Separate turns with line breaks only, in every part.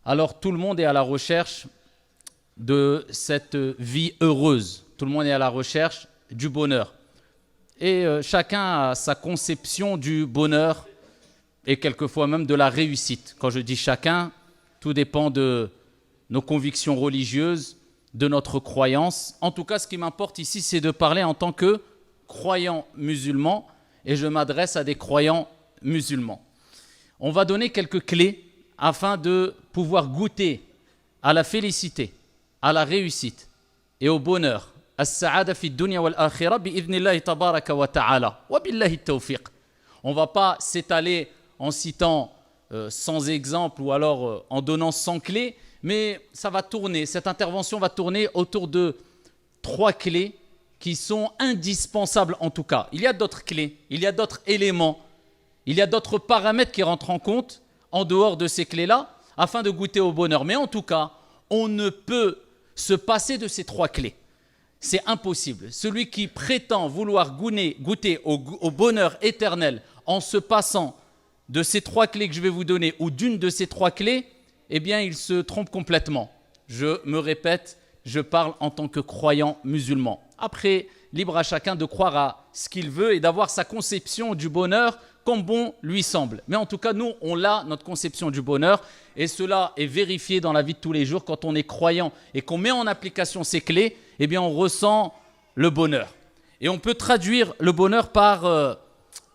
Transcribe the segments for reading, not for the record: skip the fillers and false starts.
Alors tout le monde est à la recherche de cette vie heureuse. Tout le monde est à la recherche du bonheur. Et chacun a sa conception du bonheur et quelquefois même de la réussite. Quand je dis chacun, tout dépend de nos convictions religieuses, de notre croyance. En tout cas, ce qui m'importe ici, c'est de parler en tant que croyant musulman, et je m'adresse à des croyants musulmans. On va donner quelques clés afin de pouvoir goûter à la félicité, à la réussite et au bonheur. As-sa'ada fi dunya wal akhirah bi'idhnillahi tabaraka wa ta'ala wa billahi tawfiq. On ne va pas s'étaler en citant sans exemple ou alors en donnant 100 clés, mais ça va tourner, cette intervention va tourner autour de 3 clés qui sont indispensables en tout cas. Il y a d'autres clés, il y a d'autres éléments, il y a d'autres paramètres qui rentrent en compte en dehors de ces clés-là afin de goûter au bonheur. Mais en tout cas, on ne peut se passer de ces 3 clés. C'est impossible. Celui qui prétend vouloir goûter au bonheur éternel en se passant de ces 3 clés que je vais vous donner ou d'une de ces 3 clés, eh bien, il se trompe complètement. Je me répète, je parle en tant que croyant musulman. Après, libre à chacun de croire à ce qu'il veut et d'avoir sa conception du bonheur comme bon lui semble. Mais en tout cas, nous, on a notre conception du bonheur et cela est vérifié dans la vie de tous les jours. Quand on est croyant et qu'on met en application ces clés, eh bien, on ressent le bonheur. Et on peut traduire le bonheur par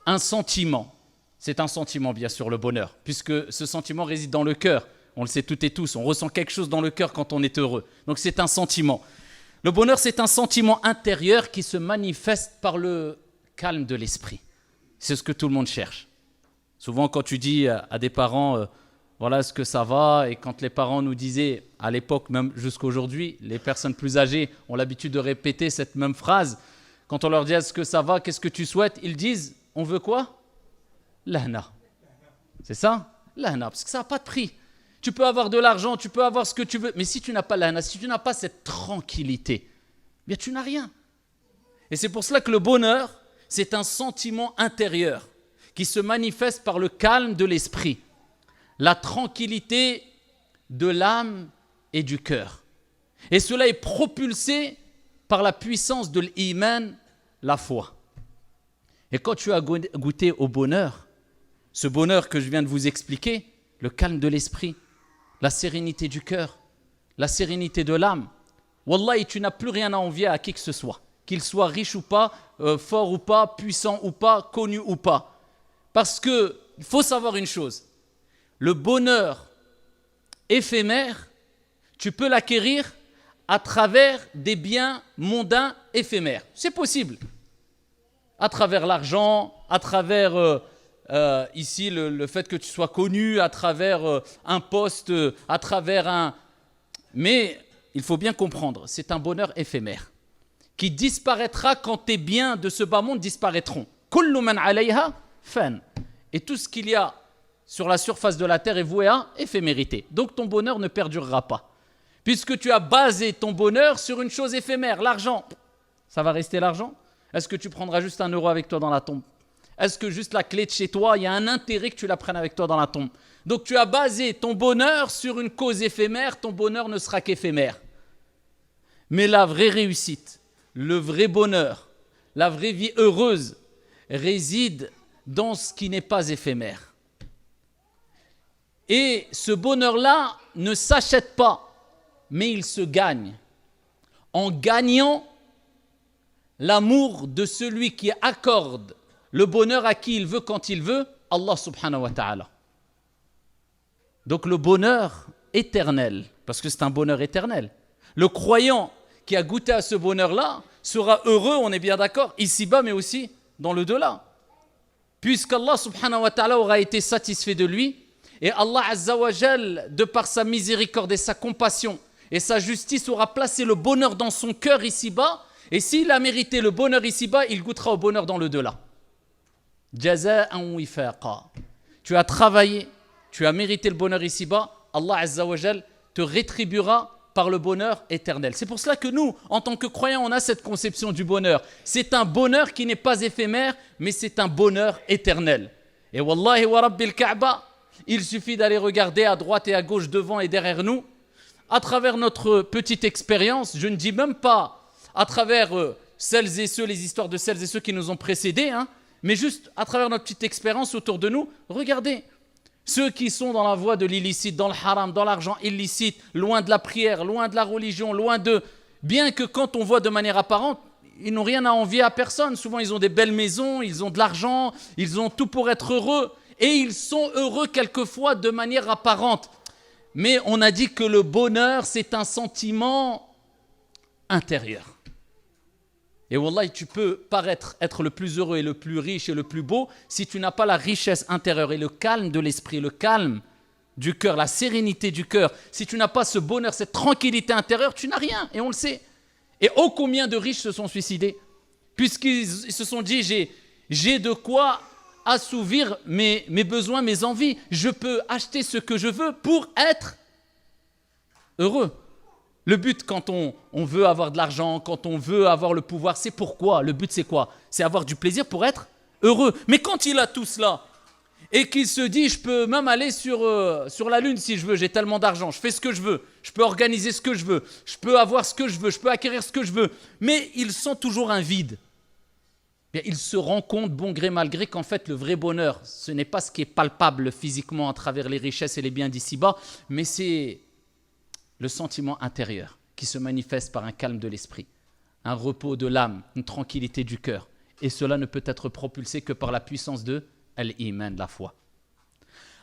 un sentiment. C'est un sentiment, bien sûr, le bonheur, puisque ce sentiment réside dans le cœur. On le sait toutes et tous, on ressent quelque chose dans le cœur quand on est heureux. Donc c'est un sentiment. Le bonheur, c'est un sentiment intérieur qui se manifeste par le calme de l'esprit. C'est ce que tout le monde cherche. Souvent, quand tu dis à des parents, voilà ce que ça va, et quand les parents nous disaient, à l'époque, même jusqu'à aujourd'hui, les personnes plus âgées ont l'habitude de répéter cette même phrase. Quand on leur dit, est-ce que ça va, qu'est-ce que tu souhaites? Ils disent, on veut quoi? L'ahna. C'est ça? L'ahna, parce que ça n'a pas de prix. Tu peux avoir de l'argent, tu peux avoir ce que tu veux, mais si tu n'as pas l'ahna, si tu n'as pas cette tranquillité, bien tu n'as rien. Et c'est pour cela que le bonheur, c'est un sentiment intérieur qui se manifeste par le calme de l'esprit, la tranquillité de l'âme et du cœur. Et cela est propulsé par la puissance de l'iman, la foi. Et quand tu as goûté au bonheur, ce bonheur que je viens de vous expliquer, le calme de l'esprit, la sérénité du cœur, la sérénité de l'âme, wallahi, tu n'as plus rien à envier à qui que ce soit, qu'il soit riche ou pas, fort ou pas, puissant ou pas, connu ou pas. Parce qu'il faut savoir une chose, le bonheur éphémère, tu peux l'acquérir à travers des biens mondains éphémères. C'est possible. À travers l'argent, à travers ici le fait que tu sois connu, à travers un poste, à travers un... Mais il faut bien comprendre, c'est un bonheur éphémère qui disparaîtra quand tes biens de ce bas monde disparaîtront. Kullu man alayha fan. Et tout ce qu'il y a sur la surface de la terre est voué à éphémérité. Donc ton bonheur ne perdurera pas. Puisque tu as basé ton bonheur sur une chose éphémère, l'argent. Ça va rester l'argent? Est-ce que tu prendras juste 1 euro avec toi dans la tombe? Est-ce que juste la clé de chez toi, il y a un intérêt que tu la prennes avec toi dans la tombe? Donc tu as basé ton bonheur sur une cause éphémère, ton bonheur ne sera qu'éphémère. Mais la vraie réussite, le vrai bonheur, la vraie vie heureuse réside dans ce qui n'est pas éphémère. Et ce bonheur-là ne s'achète pas, mais il se gagne. En gagnant l'amour de celui qui accorde le bonheur à qui il veut quand il veut, Allah subhanahu wa ta'ala. Donc le bonheur éternel, parce que c'est un bonheur éternel. Le croyant qui a goûté à ce bonheur-là sera heureux, on est bien d'accord, ici-bas mais aussi dans le delà. Puisqu'Allah subhanahu wa ta'ala aura été satisfait de lui, et Allah azza wa jal, de par sa miséricorde et sa compassion et sa justice, aura placé le bonheur dans son cœur ici-bas, et s'il a mérité le bonheur ici-bas, il goûtera au bonheur dans le delà. Jaza'an wifaqa. Tu as travaillé, tu as mérité le bonheur ici-bas, Allah azza wa jal te rétribuera par le bonheur éternel. C'est pour cela que nous, en tant que croyants, on a cette conception du bonheur. C'est un bonheur qui n'est pas éphémère, mais c'est un bonheur éternel. Et wallahi wa rabbil Kaaba, Il suffit d'aller regarder à droite et à gauche, devant et derrière nous. À travers notre petite expérience, je ne dis même pas à travers celles et ceux, les histoires de celles et ceux qui nous ont précédés, mais juste à travers notre petite expérience autour de nous, regardez. Ceux qui sont dans la voie de l'illicite, dans le haram, dans l'argent illicite, loin de la prière, loin de la religion, loin de... Bien que quand on voit de manière apparente, ils n'ont rien à envier à personne. Souvent, ils ont des belles maisons, ils ont de l'argent, ils ont tout pour être heureux. Et ils sont heureux quelquefois de manière apparente. Mais on a dit que le bonheur, c'est un sentiment intérieur. Et wallahi, tu peux paraître être le plus heureux et le plus riche et le plus beau si tu n'as pas la richesse intérieure et le calme de l'esprit, le calme du cœur, la sérénité du cœur. Si tu n'as pas ce bonheur, cette tranquillité intérieure, tu n'as rien, et on le sait. Et ô combien de riches se sont suicidés, puisqu'ils se sont dit, j'ai de quoi assouvir mes besoins, mes envies. Je peux acheter ce que je veux pour être heureux. Le but, quand on veut avoir de l'argent, quand on veut avoir le pouvoir, c'est pourquoi? Le but, c'est quoi? C'est avoir du plaisir pour être heureux. Mais quand il a tout cela, et qu'il se dit, je peux même aller sur la Lune si je veux, j'ai tellement d'argent, je fais ce que je veux, je peux organiser ce que je veux, je peux avoir ce que je veux, je peux acquérir ce que je veux, mais il sent toujours un vide. Bien, il se rend compte, bon gré mal gré, qu'en fait, le vrai bonheur, ce n'est pas ce qui est palpable physiquement à travers les richesses et les biens d'ici-bas, mais c'est le sentiment intérieur qui se manifeste par un calme de l'esprit, un repos de l'âme, une tranquillité du cœur. Et cela ne peut être propulsé que par la puissance de l'iman, la foi.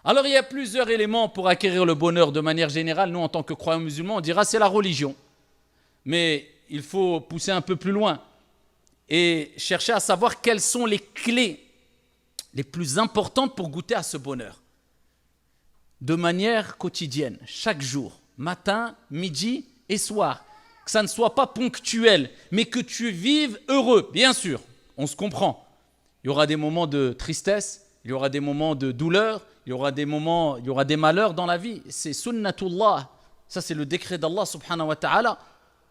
Alors il y a plusieurs éléments pour acquérir le bonheur de manière générale. Nous, en tant que croyants musulmans, on dira c'est la religion. Mais il faut pousser un peu plus loin et chercher à savoir quelles sont les clés les plus importantes pour goûter à ce bonheur. De manière quotidienne, chaque jour. Matin, midi et soir. Que ça ne soit pas ponctuel, mais que tu vives heureux. Bien sûr, on se comprend. Il y aura des moments de tristesse, il y aura des moments de douleur, il y aura des malheurs dans la vie. C'est sunnatullah. Ça, c'est le décret d'Allah subhanahu wa ta'ala.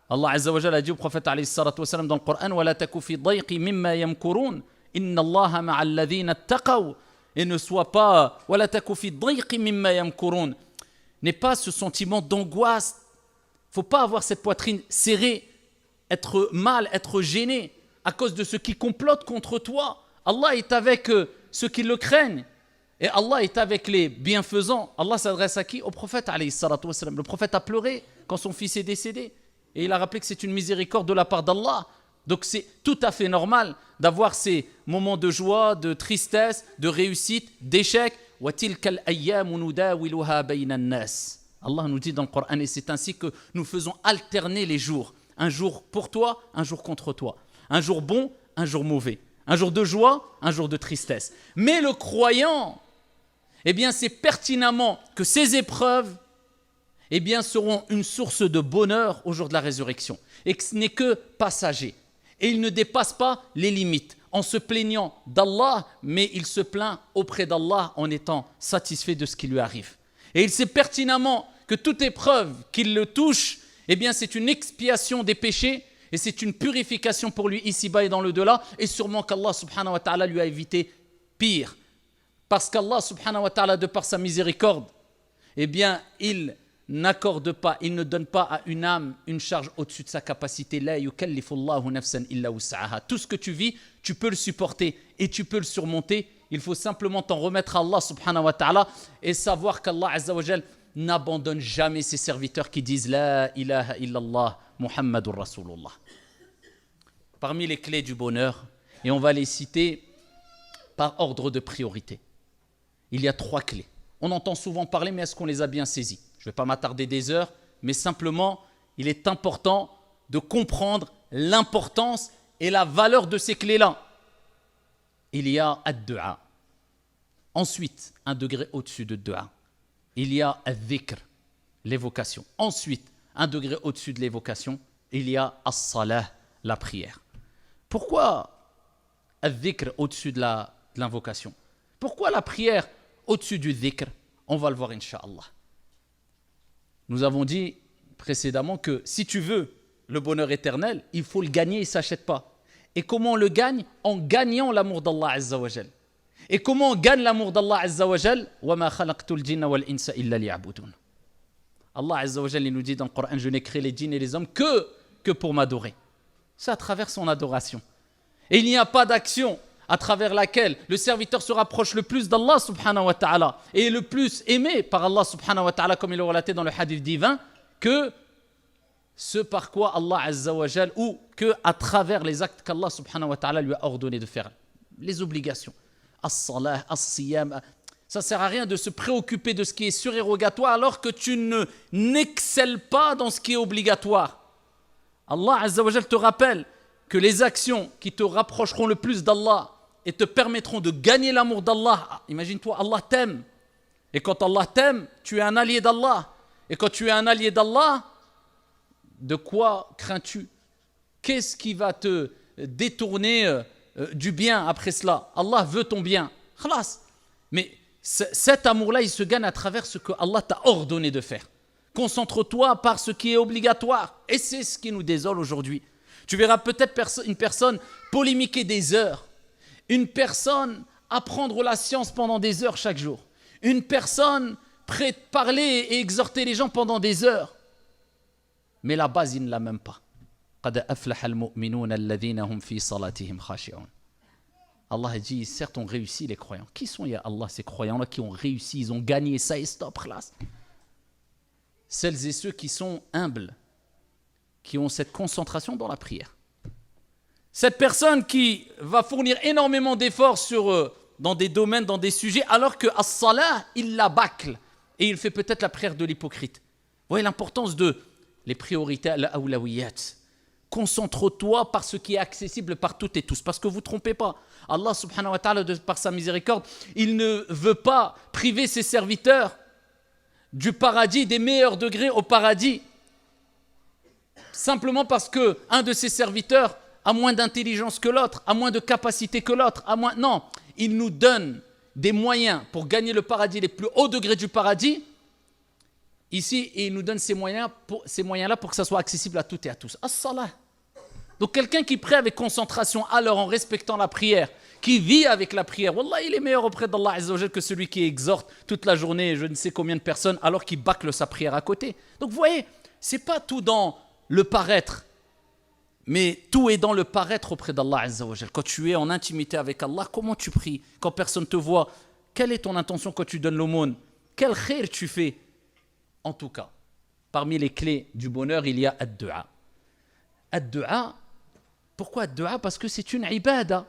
Allah azza wa jalla a dit au prophète alayhi salatu wa salam dans le Coran وَلَا تَكُ فِي ضَيْقِ مِمَّا يَمْكُرُونَ إِنَّ اللَّهَ مَعَ الَّذِينَ اتَّقَوْا. Et ne sois pas وَلَا تَكُ فِي ضَيْقِ مِمَّا يَمْكُرُونَ. N'est pas ce sentiment d'angoisse. Il ne faut pas avoir cette poitrine serrée, être mal, être gêné à cause de ceux qui complotent contre toi. Allah est avec ceux qui le craignent. Et Allah est avec les bienfaisants. Allah s'adresse à qui? Au prophète alayhi salatu wa salam. Le prophète a pleuré quand son fils est décédé. Et il a rappelé que c'est une miséricorde de la part d'Allah. Donc c'est tout à fait normal d'avoir ces moments de joie, de tristesse, de réussite, d'échec. Allah nous dit dans le Coran, et c'est ainsi que nous faisons alterner les jours. Un jour pour toi, un jour contre toi. Un jour bon, un jour mauvais. Un jour de joie, un jour de tristesse. Mais le croyant, eh bien, c'est pertinemment que ces épreuves, eh bien, seront une source de bonheur au jour de la résurrection. Et que ce n'est que passager. Et il ne dépasse pas les limites en se plaignant d'Allah, mais il se plaint auprès d'Allah en étant satisfait de ce qui lui arrive. Et il sait pertinemment que toute épreuve qui le touche, eh bien, c'est une expiation des péchés et c'est une purification pour lui ici-bas et dans le delà. Et sûrement qu'Allah subhanahu wa ta'ala lui a évité pire. Parce qu'Allah subhanahu wa ta'ala, de par sa miséricorde, eh bien, il n'accorde pas, il ne donne pas à une âme une charge au-dessus de sa capacité. La yukallifullahu nafsan illa wus'aha. Tout ce que tu vis, tu peux le supporter et tu peux le surmonter. Il faut simplement t'en remettre à Allah subhanahu wa ta'ala et savoir qu'Allah azza wa jal n'abandonne jamais ses serviteurs qui disent La ilaha illallah Muhammadur Rasulullah. Parmi les clés du bonheur, et on va les citer par ordre de priorité. Il y a 3 clés. On entend souvent parler, mais est-ce qu'on les a bien saisies? Je ne vais pas m'attarder des heures, mais simplement, il est important de comprendre l'importance et la valeur de ces clés-là. Il y a ad-du'a. Ensuite, un degré au-dessus de du'a. Il y a ad-dhikr, l'évocation. Ensuite, un degré au-dessus de l'évocation, il y a as-salah, la prière. Pourquoi ad-dhikr au-dessus de l'invocation? Pourquoi la prière au-dessus du dhikr? On va le voir, incha'Allah. Nous avons dit précédemment que si tu veux le bonheur éternel, il faut le gagner, il ne s'achète pas. Et comment on le gagne? En gagnant l'amour d'Allah Azza wa Jal. Et comment on gagne l'amour d'Allah Azza wa Jal? وَمَا خَلَقْتُ الْجِنَّ وَالْإِنسَ إِلَّا لِيَعْبُدُونَ. Allah Azza wa Jal, il nous dit dans le Coran, je n'ai créé les djinns et les hommes que pour m'adorer. C'est à travers son adoration. Et il n'y a pas d'action à travers laquelle le serviteur se rapproche le plus d'Allah subhanahu wa ta'ala et est le plus aimé par Allah subhanahu wa ta'ala, comme il est relaté dans le hadith divin, que ce par quoi Allah Azza wa Jal, ou que à travers les actes qu'Allah subhanahu wa ta'ala lui a ordonné de faire, les obligations. As-salah, as-siyam. Ça ne sert à rien de se préoccuper de ce qui est surérogatoire alors que tu n'excelles pas dans ce qui est obligatoire. Allah Azza wa Jal te rappelle que les actions qui te rapprocheront le plus d'Allah et te permettront de gagner l'amour d'Allah, imagine-toi, Allah t'aime. Et quand Allah t'aime, tu es un allié d'Allah. Et quand tu es un allié d'Allah, de quoi crains-tu? Qu'est-ce qui va te détourner du bien après cela? Allah veut ton bien. Khalas. Mais cet amour-là, il se gagne à travers ce que Allah t'a ordonné de faire. Concentre-toi par ce qui est obligatoire. Et c'est ce qui nous désole aujourd'hui. Tu verras peut-être une personne polémiquer des heures. Une personne apprendre la science pendant des heures chaque jour. Une personne prête à parler et exhorter les gens pendant des heures. Mais la base, il ne l'a même pas. قَدْ أَفْلَحَ الْمُؤْمِنُونَ الَّذِينَ هُمْ فِي صَلَاتِهِمْ خَاشِعُونَ. Allah dit, certes, ont réussi les croyants. Qui sont, ya Allah, ces croyants-là qui ont réussi, ils ont gagné ça et stop, classe. Celles et ceux qui sont humbles, qui ont cette concentration dans la prière. Cette personne qui va fournir énormément d'efforts dans des domaines, dans des sujets, alors que as-salah, il la bâcle et il fait peut-être la prière de l'hypocrite. Vous voyez l'importance de les priorités, al-awlawiyat. Concentre-toi par ce qui est accessible par toutes et tous. Parce que vous ne trompez pas. Allah subhanahu wa ta'ala, par sa miséricorde, il ne veut pas priver ses serviteurs du paradis, des meilleurs degrés au paradis. Simplement parce qu'un de ses serviteurs a moins d'intelligence que l'autre, a moins de capacité que l'autre, Non, il nous donne des moyens pour gagner le paradis, les plus hauts degrés du paradis, ici, et il nous donne ces moyens-là pour que ça soit accessible à toutes et à tous. As-salah. Donc quelqu'un qui prie avec concentration, alors en respectant la prière, qui vit avec la prière, wallah, il est meilleur auprès d'Allah Azza wa Jal que celui qui exhorte toute la journée je ne sais combien de personnes alors qu'il bâcle sa prière à côté. Donc vous voyez, c'est pas tout dans le paraître, mais tout est dans le paraître auprès d'Allah Azza wa Jal. Quand tu es en intimité avec Allah, comment tu pries? Quand personne te voit, quelle est ton intention quand tu donnes l'aumône? Quel khair tu fais? En tout cas, parmi les clés du bonheur, il y a ad-du'a. Ad-du'a, pourquoi ad-du'a? Parce que c'est une ibada.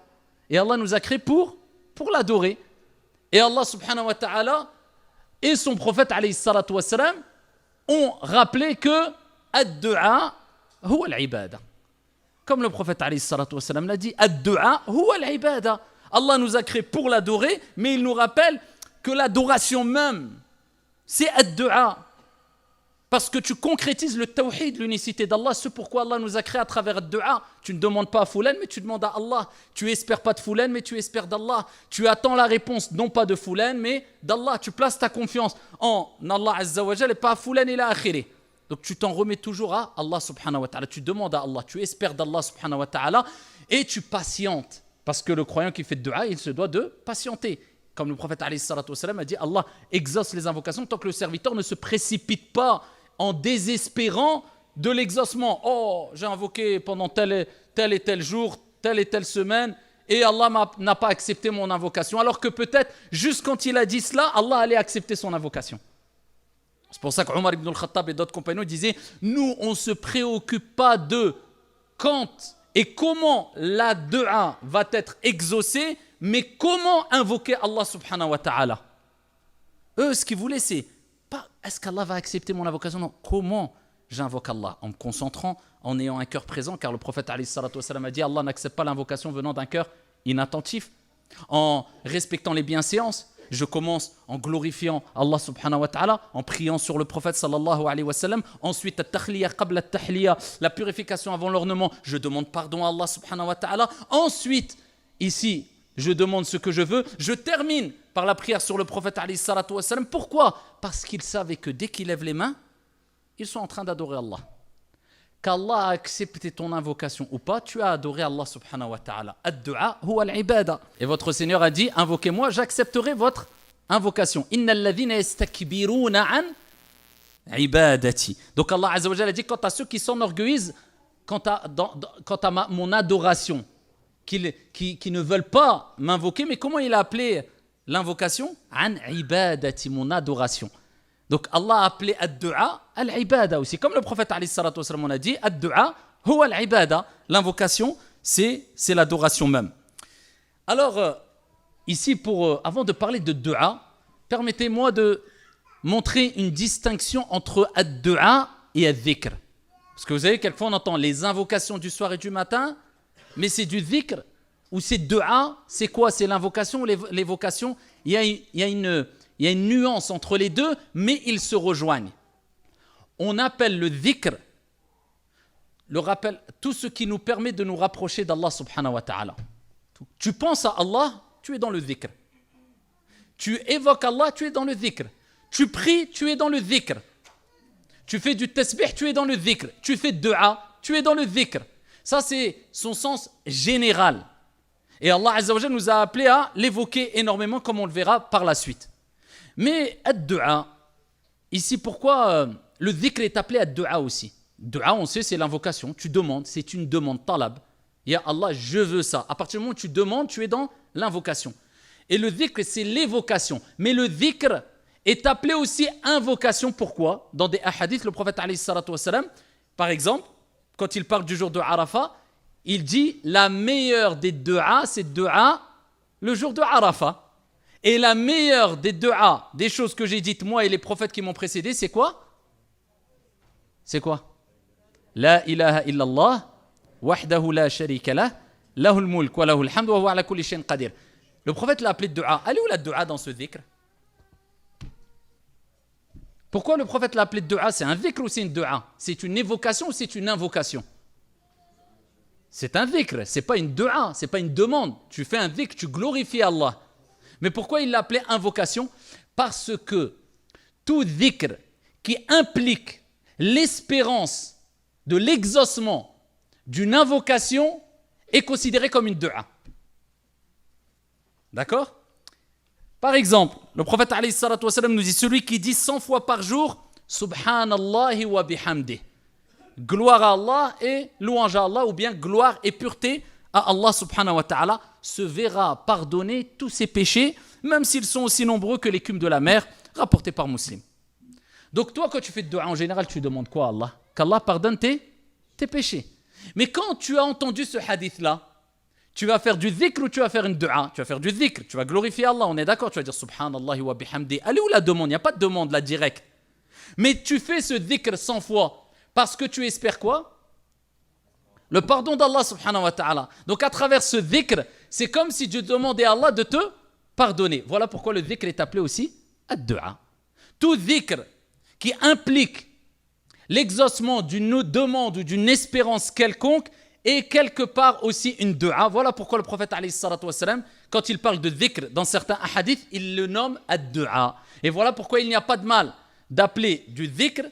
Et Allah nous a créés pour l'adorer. Et Allah subhanahu wa ta'ala et son prophète alayhi salatu wa salam ont rappelé que ad-du'a huwa al-ibada. Comme le prophète alayhi salatu wa salam l'a dit, ad-du'a huwa al-ibada. Allah nous a créés pour l'adorer, mais il nous rappelle que l'adoration même, c'est ad-du'a. Parce que tu concrétises le tawhid, l'unicité d'Allah, ce pourquoi Allah nous a créés à travers le dua. Tu ne demandes pas à Foulan, mais tu demandes à Allah. Tu espères pas de Foulan, mais tu espères d'Allah. Tu attends la réponse, non pas de Foulan, mais d'Allah. Tu places ta confiance en Allah Azza wa Jal et pas à Foulan ila akhiri. Donc tu t'en remets toujours à Allah subhanahu wa ta'ala. Tu demandes à Allah, tu espères d'Allah subhanahu wa ta'ala et tu patientes. Parce que le croyant qui fait de dua, il se doit de patienter. Comme le prophète alayhi salatu wa salam a dit, Allah exauce les invocations tant que le serviteur ne se précipite pas en désespérant de l'exaucement. Oh, j'ai invoqué pendant tel et tel jour, telle et telle semaine, et Allah n'a pas accepté mon invocation. Alors que peut-être, juste quand il a dit cela, Allah allait accepter son invocation. C'est pour ça qu'Omar ibn al-Khattab et d'autres compagnons disaient, nous, on ne se préoccupe pas de quand et comment la dua va être exaucée, mais comment invoquer Allah subhanahu wa ta'ala. Eux, ce qu'ils voulaient, c'est pas est-ce qu'Allah va accepter mon invocation? Non, comment j'invoque Allah? En me concentrant, en ayant un cœur présent, car le prophète alayhi salatu wa salam a dit Allah n'accepte pas l'invocation venant d'un cœur inattentif. En respectant les bienséances, je commence en glorifiant Allah subhanahu wa ta'ala, en priant sur le prophète sallallahu alayhi wa sallam. Ensuite, at-takhliya qabla at-tahliya, la purification avant l'ornement, je demande pardon à Allah subhanahu wa ta'ala. Ensuite, ici, je demande ce que je veux. Je termine par la prière sur le prophète alayhi salatu wa sallam. Pourquoi? Parce qu'ils savaient que dès qu'ils lèvent les mains, ils sont en train d'adorer Allah. qu'Allah a accepté ton invocation ou pas, tu as adoré Allah subhanahu wa ta'ala. Ad-du'a huwa al-ibada. Et votre Seigneur a dit, invoquez-moi, j'accepterai votre invocation. Innal ladhina yastakbiruna an ibadati. Donc Allah azza wa jalla a dit, quant à ceux qui s'enorgueillissent, quant à mon adoration, qui ne veulent pas m'invoquer, mais comment il a appelé l'invocation? An ibadati, mon adoration. Donc Allah a appelé ad-du'a al-ibada aussi. Comme le prophète alayhi salatu wa sallam a dit, ad-du'a huwa al-ibada. L'invocation, c'est l'adoration même. Alors, ici, avant de parler de du'a, permettez-moi de montrer une distinction entre ad-du'a et ad-dhikr. Parce que vous savez, quelquefois on entend les invocations du soir et du matin, mais c'est du dhikr ou c'est du'a. C'est quoi? C'est l'invocation ou l'évocation? Il y a une nuance entre les deux, mais ils se rejoignent. On appelle le dhikr, le rappel, tout ce qui nous permet de nous rapprocher d'Allah subhanahu wa ta'ala. Tu penses à Allah, tu es dans le dhikr. Tu évoques Allah, tu es dans le dhikr. Tu pries, tu es dans le dhikr. Tu fais du tasbih, tu es dans le dhikr. Tu fais du'a, tu es dans le dhikr. Ça, c'est son sens général. Et Allah azza wa jalla nous a appelés à l'évoquer énormément, comme on le verra par la suite. Mais ad-du'a, ici pourquoi le dhikr est appelé ad-du'a aussi? Du'a, on sait, c'est l'invocation, tu demandes, c'est une demande, talab. Ya Allah, je veux ça. À partir du moment où tu demandes, tu es dans l'invocation. Et le dhikr, c'est l'évocation. Mais le dhikr est appelé aussi invocation. Pourquoi? Dans des hadiths, le prophète alayhi salatu wa salam, par exemple, quand il parle du jour de Arafat, il dit la meilleure des du'a, c'est du'a le jour de Arafat. Et la meilleure des du'a, des choses que j'ai dites moi et les prophètes qui m'ont précédé, c'est quoi? C'est quoi? La ilaha illallah, wahdahu la sharika lah, lahul mulk wa lahul hamd wa huwa ala kulli shay'in qadir. Le prophète l'a appelé du'a. Elle est où la du'a dans ce dhikr? Pourquoi le prophète l'a appelé du'a? C'est un dhikr ou c'est une du'a? C'est une évocation ou c'est une invocation? C'est un dhikr, c'est pas une du'a, c'est pas une demande. Tu fais un dhikr, tu glorifies Allah. Mais pourquoi il l'a appelé invocation? Parce que tout dhikr qui implique l'espérance de l'exaucement d'une invocation est considéré comme une du'a. D'accord? Par exemple, le prophète alayhi salatu wa sallam nous dit, celui qui dit 100 fois par jour Subhanallahi wa bihamdih, gloire à Allah et louange à Allah, ou bien gloire et pureté à Allah subhanahu wa ta'ala, se verra pardonner tous ses péchés, même s'ils sont aussi nombreux que l'écume de la mer, rapporté par Muslim. Donc toi, quand tu fais de dua, en général, tu demandes quoi à Allah? Qu'Allah pardonne tes péchés. Mais quand tu as entendu ce hadith-là, tu vas faire du dhikr ou tu vas faire une dua? Tu vas faire du dhikr, tu vas glorifier Allah, on est d'accord? Tu vas dire Subhanallahi wa bihamdi. Elle est où la demande? Il n'y a pas de demande là directe. Mais tu fais ce dhikr 100 fois parce que tu espères quoi? Le pardon d'Allah subhanahu wa ta'ala. Donc à travers ce dhikr, c'est comme si tu demandais à Allah de te pardonner. Voilà pourquoi le dhikr est appelé aussi ad-du'a. Tout dhikr qui implique l'exaucement d'une demande ou d'une espérance quelconque est quelque part aussi une du'a. Voilà pourquoi le prophète alayhi salatu wa salam, quand il parle de dhikr dans certains hadiths, il le nomme ad-du'a. Et voilà pourquoi il n'y a pas de mal d'appeler du dhikr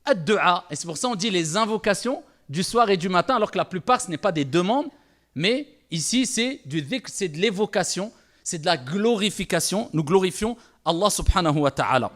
ad-du'a. Et c'est pour ça qu'on dit les invocations du soir et du matin, alors que la plupart, ce n'est pas des demandes, mais ici, c'est du dhikr, c'est de l'évocation, c'est de la glorification. Nous glorifions Allah subhanahu wa ta'ala.